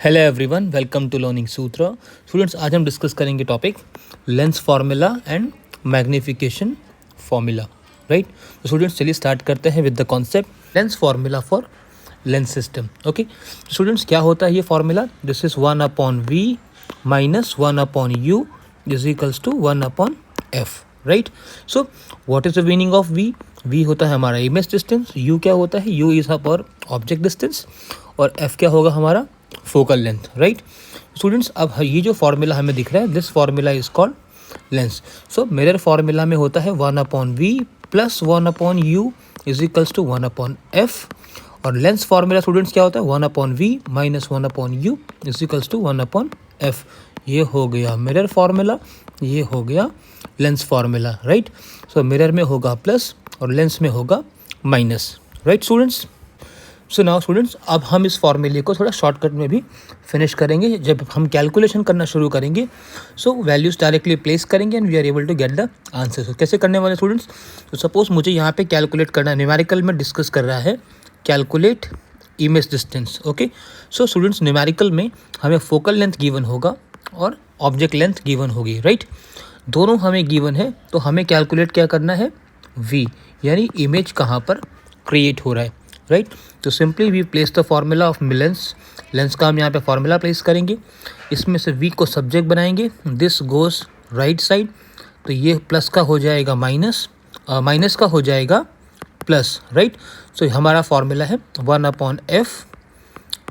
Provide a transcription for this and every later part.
Hello everyone, welcome to learning Sutra. Students, आज हम discuss करेंगे topic lens formula and magnification formula. Right, तो students चलिए स्टार्ट करते हैं with the concept lens formula for lens system. Okay students, क्या होता है ये फार्मूला? This is 1/v minus 1/u is equals to 1/f। Right, so what is the meaning of v? v होता है हमारा इमेज डिस्टेंस, u क्या होता है? u is our object distance, और f क्या होगा? हमारा फोकल लेंथ। राइट स्टूडेंट्स, अब ये जो फार्मूला हमें दिख रहा है, this formula is called lens. So mirror formula में होता है 1/v plus 1/u is equals to 1/f, और लेंस फार्मूला स्टूडेंट्स क्या होता है? 1/v minus 1/u is equals to 1/f। ये हो गया मिरर फार्मूला, ये हो गया lens formula. Right, so mirror में होगा प्लस और लेंस में होगा minus. Right students, so now students, अब हम इस फॉर्मूले को थोड़ा शॉर्टकट में भी फिनिश करेंगे। जब हम कैलकुलेशन करना शुरू करेंगे, सो वैल्यूज डायरेक्टली प्लेस करेंगे and we are able to get the answer. So कैसे करने वाले स्टूडेंट्स? तो सपोज मुझे यहाँ पे कैलकुलेट करना, न्यूमेरिकल में डिस्कस कर रहा है calculate image distance. Okay, so students numerical में हमें फोकल लेंथ गिवन होगा और ऑब्जेक्ट लेंथ गिवन होगी। राइट, दोनों हमें गिवन है, तो हमें कैलकुलेट क्या करना है? v, यानी इमेज कहाँ पर क्रिएट हो रहा है। राइट, तो simply we place the formula of lens. Lens का हम यहाँ पे फार्मूला प्लेस करेंगे, इसमें से v को सब्जेक्ट बनाएंगे, दिस गोस राइट साइड, तो ये प्लस का हो जाएगा माइनस, माइनस का हो जाएगा प्लस। राइट, सो हमारा फार्मूला है 1/f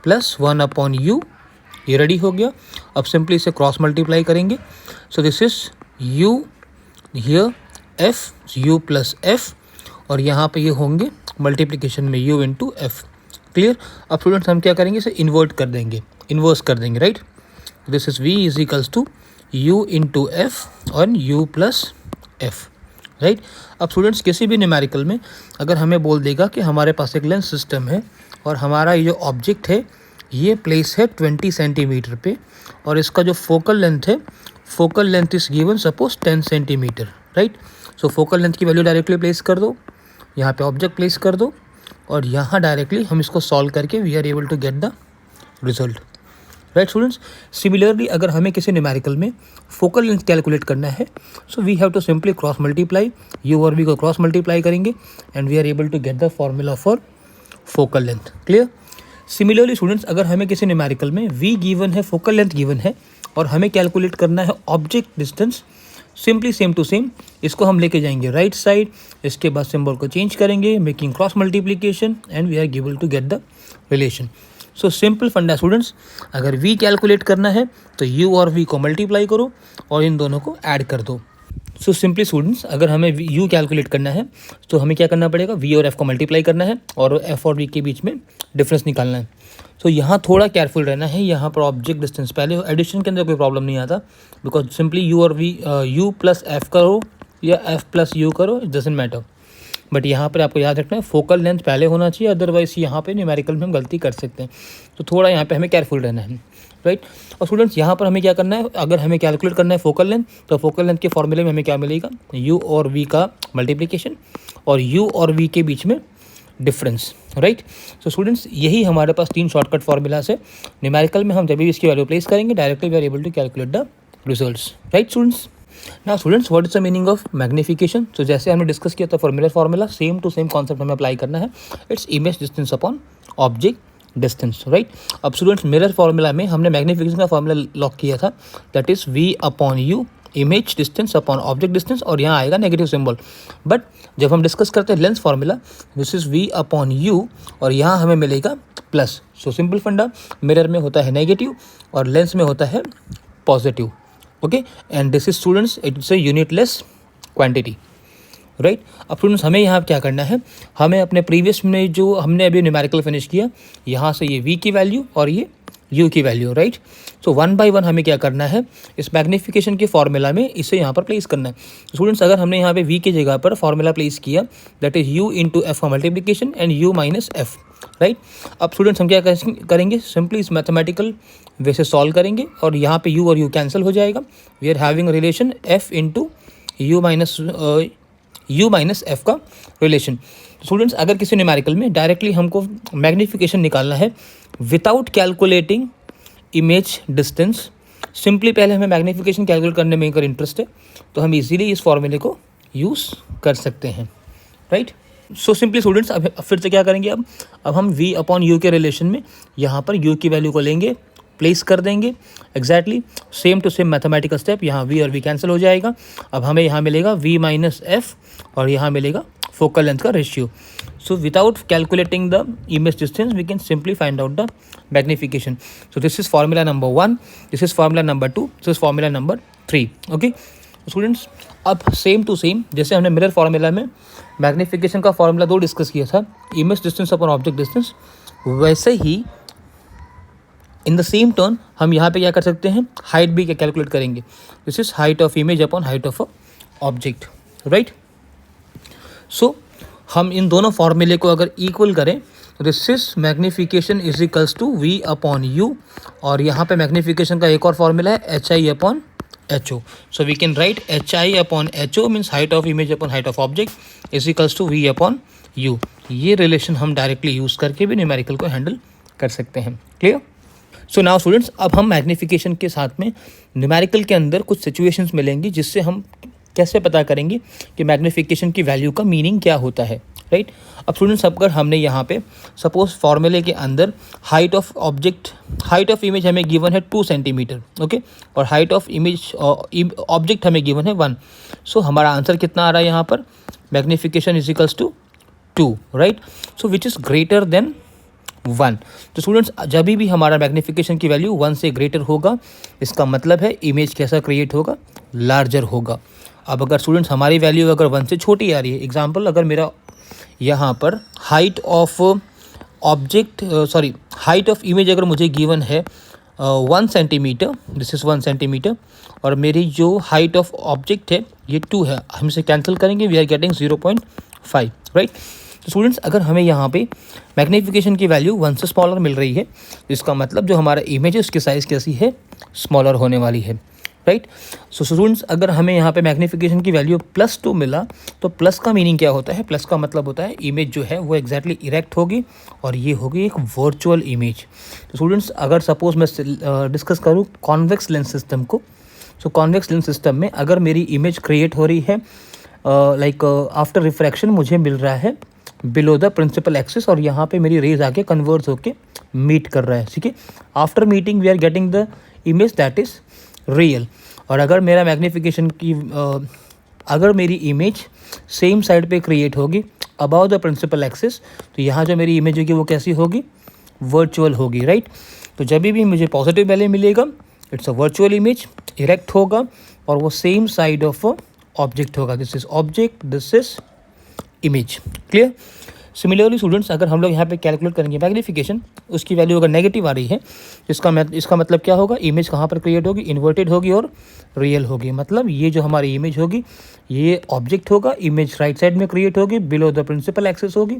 प्लस 1/u। ये रेडी हो गया। अब सिंपली इसे क्रॉस मल्टीप्लाई करेंगे, सो this is u here f, u plus f, और यहाँ पे ये होंगे मल्टीप्लिकेशन में u इंटू एफ। क्लियर? अब स्टूडेंट्स हम क्या करेंगे? इसे इन्वर्ट कर देंगे, इन्वर्स कर देंगे। Right, this is v is equals to u into F और u प्लस एफ। राइट, अब स्टूडेंट्स किसी भी न्यूमेरिकल में अगर हमें बोल देगा कि हमारे पास एक लेंस सिस्टम है और हमारा ये जो ऑब्जेक्ट है ये प्लेस है 20 सेंटीमीटर पे, और इसका जो फोकल लेंथ है, focal length is given suppose 10 centimetre. Right, so focal length की वैल्यू डायरेक्टली प्लेस कर दो, यहाँ पे ऑब्जेक्ट प्लेस कर दो, और यहाँ डायरेक्टली हम इसको सॉल्व करके we are able to get the result. Right students, similarly अगर हमें किसी न्यूमेरिकल में फोकल लेंथ कैलकुलेट करना है, so we have to simply cross multiply, U और वी को क्रॉस मल्टीप्लाई करेंगे and we are able to get the formula for focal length. Clear? Similarly students, अगर हमें किसी न्यूमेरिकल में v गिवन है, फोकल लेंथ गिवन है, और हमें कैलकुलेट करना है object distance, simply same to same इसको हम लेके जाएंगे राइट साइड, इसके बाद सिंबल को चेंज करेंगे, making cross multiplication, and we are able to get the relation. So simple फंडा स्टूडेंट्स, अगर v कैलकुलेट करना है तो u और v को मल्टीप्लाई करो और इन दोनों को ऐड कर दो। सो सिंपली स्टूडेंट्स, अगर हमें u कैलकुलेट करना है तो हमें क्या करना पड़ेगा? v और f को मल्टीप्लाई करना है और f और v के बीच में डिफरेंस निकालना है। सो यहाँ थोड़ा केयरफुल रहना है, यहाँ पर ऑब्जेक्ट डिस्टेंस पहले, एडिशन के अंदर कोई प्रॉब्लम नहीं आता, बिकॉज सिंपली u और v, u प्लस f करो या f प्लस u करो, इट डजंट मैटर, बट यहाँ पर आपको याद रखना है फोकल लेंथ पहले होना चाहिए, अदरवाइज यहाँ पे न्यूमेरिकल में हम गलती कर सकते हैं। तो थोड़ा यहाँ पे हमें केयरफुल रहना है। राइट, और स्टूडेंट्स यहाँ पर हमें क्या करना है? अगर हमें कैलकुलेट करना है फोकल लेंथ, तो फोकल लेंथ के फॉर्मूले में हमें क्या मिलेगा? u और v का मल्टीप्लिकेशन और u और v के बीच में डिफरेंस। राइट, सो स्टूडेंट्स यही हमारे पास 3 शॉर्टकट फार्मूलाज है। न्यूमेरिकल में हम जब भी इसकी वैल्यू प्लेस करेंगे, directly we are able to calculate the results. Right students, now students what is the meaning of magnification? तो जैसे हमने डिस्कस किया था formula formula, same to same concept हमें अप्लाई करना है। It's image distance upon object distance. Right, अब students mirror formula में हमने मैग्नीफिकेशन का फार्मूला लॉक किया था, that is v upon u, image distance upon object distance, और यहाँ आएगा नेगेटिव सिंबल। बट जब हम डिस्कस करते हैं lens formula, this is v upon u, और यहाँ हमें मिलेगा प्लस। सो सिंपल फंडा, मिरर में होता है नेगेटिव और लेंस में होता है positive. Okay, and this is students, it's a unitless quantity. Right, अब स्टूडेंट्स हमें यहाँ क्या करना है? हमें अपने प्रीवियस में जो हमने अभी न्यूमेरिकल फिनिश किया, यहाँ से ये v की वैल्यू और ये u की वैल्यू। राइट, सो 1 बाय 1 हमें क्या करना है? इस मैग्नीफिकेशन के फार्मूला में इसे यहाँ पर प्लेस करना है। स्टूडेंट्स अगर हमने यहाँ पे v की जगह पर फार्मूला प्लेस किया, that is u into F का multiplication and u minus F. Right, अब स्टूडेंट्स हम क्या करेंगे? सिंपली इस मैथमेटिकल वे से सॉल्व करेंगे और यहाँ पे u और u कैंसिल हो जाएगा। We are having relation f into u minus F का रिलेशन। स्टूडेंट्स अगर किसी न्यूमेरिकल में डायरेक्टली हमको मैग्नीफिकेशन निकालना है without calculating image distance. Simply पहले हमें मैग्नीफिकेशन कैलकुलेट करने में अगर इंटरेस्ट है तो हम इजीली इस फॉर्मूले को यूज़ कर सकते हैं, राइट। सो सिंपली स्टूडेंट्स अब फिर से क्या करेंगे, अब हम v अपॉन यू के रिलेशन में यहाँ पर u की वैल्यू को लेंगे, प्लेस कर देंगे exactly same to same mathematical step. यहाँ v और v कैंसिल हो जाएगा। अब हमें यहाँ मिलेगा v माइनस एफ और यहाँ मिलेगा फोकल लेंथ का ratio. So without calculating the image distance we can simply find out the magnification. So this is formula number 1, this is formula number 2, this is formula number 3। Okay students, अब same to same जैसे हमने mirror formula में magnification का formula 2 discuss किया था, image distance upon object distance, वैसे ही in the same turn हम यहाँ पे क्या कर सकते हैं, हाइट भी कैलकुलेट करेंगे। This is height of image upon height of object, right. So हम इन दोनों फॉर्मूले को अगर इक्वल करें तो this is magnification is equals to v upon u, और यहाँ पे मैग्नीफिकेशन का एक और फॉर्मूला है H I upon H O. So we can write H I upon H O means height of image upon height of object is equals to v upon you. ये relation हम directly use करके भी numerical को handle कर सकते हैं। Clear? So now students, अब हम मैग्नीफिकेशन के साथ में न्यूमेरिकल के अंदर कुछ सिचुएशंस मिलेंगी जिससे हम कैसे पता करेंगे कि मैग्नीफिकेशन की वैल्यू का मीनिंग क्या होता है, राइट। अब स्टूडेंट्स, अगर हमने यहाँ पे सपोज फॉर्मूले के अंदर हाइट ऑफ इमेज हमें गिवन है 2 सेंटीमीटर, ओके, और हाइट ऑफ इमेज ऑब्जेक्ट हमें गिवन है 1। सो हमारा आंसर कितना आ रहा है यहाँ पर, magnification is equals to 2, right. So which is greater than 1। तो स्टूडेंट्स, जब भी हमारा मैग्नीफिकेशन की वैल्यू 1 से ग्रेटर होगा, इसका मतलब है इमेज कैसा क्रिएट होगा, लार्जर होगा। अब अगर स्टूडेंट्स हमारी वैल्यू अगर 1 से छोटी आ रही है, एग्जांपल अगर मेरा यहाँ पर हाइट ऑफ इमेज अगर मुझे गिवन है 1 सेंटीमीटर, दिस इज़ 1 सेंटीमीटर, और मेरी जो हाइट ऑफ ऑब्जेक्ट है ये 2 है, हम इसे कैंसिल करेंगे, वी आर गेटिंग 0.5, राइट। तो स्टूडेंट्स, अगर हमें यहाँ पे मैग्नीफिकेशन की वैल्यू 1 से स्मॉलर मिल रही है, इसका मतलब जो हमारा इमेज है उसकी साइज़ कैसी है, स्मॉलर होने वाली है, राइट। सो स्टूडेंट्स, अगर हमें यहाँ पे मैग्नीफिकेशन की वैल्यू +2 मिला तो प्लस का मीनिंग क्या होता है, प्लस का मतलब होता है इमेज जो है वो एग्जैक्टली इरेक्ट होगी और ये होगी एक वर्चुअल इमेज। तो स्टूडेंट्स, अगर सपोज मैं डिस्कस करूँ कॉन्वेक्स लेंस सिस्टम को, सो कॉन्वेक्स लेंस सिस्टम में अगर मेरी इमेज क्रिएट हो रही है लाइक आफ्टर रिफ्रैक्शन, मुझे मिल रहा है बिलो द प्रिंसिपल एक्सिस, और यहाँ पे मेरी रेज आके कन्वर्स होके मीट कर रहा है, ठीक है। After meeting we are getting the image that is real. और अगर मेरा मैग्नीफिकेशन की अगर मेरी इमेज सेम साइड पे क्रिएट होगी अबाउट द प्रिंसिपल एक्सिस, तो यहाँ जो मेरी इमेज होगी वो कैसी होगी, वर्चुअल होगी, राइट। तो जब भी मुझे पॉजिटिव वैल्यू मिलेगा, it's a virtual image, erect होगा और वो सेम साइड ऑफ ऑब्जेक्ट होगा। This is object, this is image. Clear? Similarly students, अगर हम लोग यहाँ पे कैलकुलेट करेंगे मैग्नीफिकेशन, उसकी वैल्यू अगर नेगेटिव आ रही है, इसका मतलब क्या होगा, इमेज कहाँ पर क्रिएट होगी, इन्वर्टेड होगी और रियल होगी। मतलब ये जो हमारी इमेज होगी ये ऑब्जेक्ट होगा, इमेज राइट साइड में क्रिएट होगी, बिलो द प्रिंसिपल एक्सिस होगी।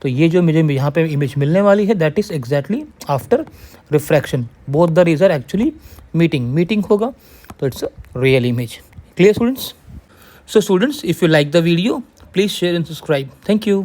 तो ये जो मुझे यहाँ पे इमेज मिलने वाली है that is exactly after refraction, both the rays are actually meeting होगा, तो it's a real image. Clear students? So students, if you like the video, please share and subscribe. Thank you.